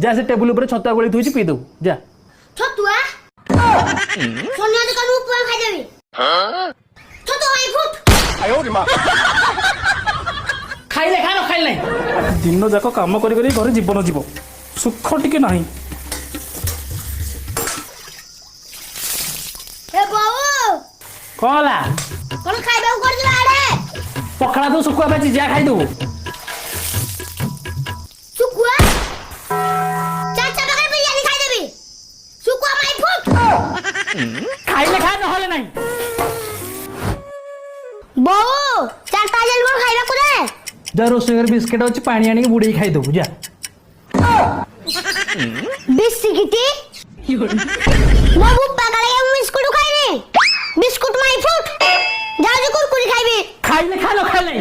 जा से टेबल ऊपर छतुआ गोली थुइछि पी दो जा छतुआ सोनिया दे कानु उपमा खाइ देबी छतुआ आई फुट आयो रे मां खाइले खानो खाइले दिन जाक काम करी करी घरे जीवन जीव सुख टिके नाही। ए बाबू कहला कोन खाइबा कर दिला आडे पखड़ा तो सुखुआ बाची जा खाइ दो सुकुआ चाचा बगल बिरयानी खाइ देबी सुकुआ माई फुट खाइले खा नहले नाही बाबू चाचा जल मोर खाइबा को दे जा रोसई घर बिस्किट अछि पानी आनी के बुड़ी खाइ दो जा बिस्किटी बाबू पागल है बिस्कुट खाइबे बिस्कुट माई फुट जाओ जो कुरकुरी खाइबे खाइले खा लो खाइले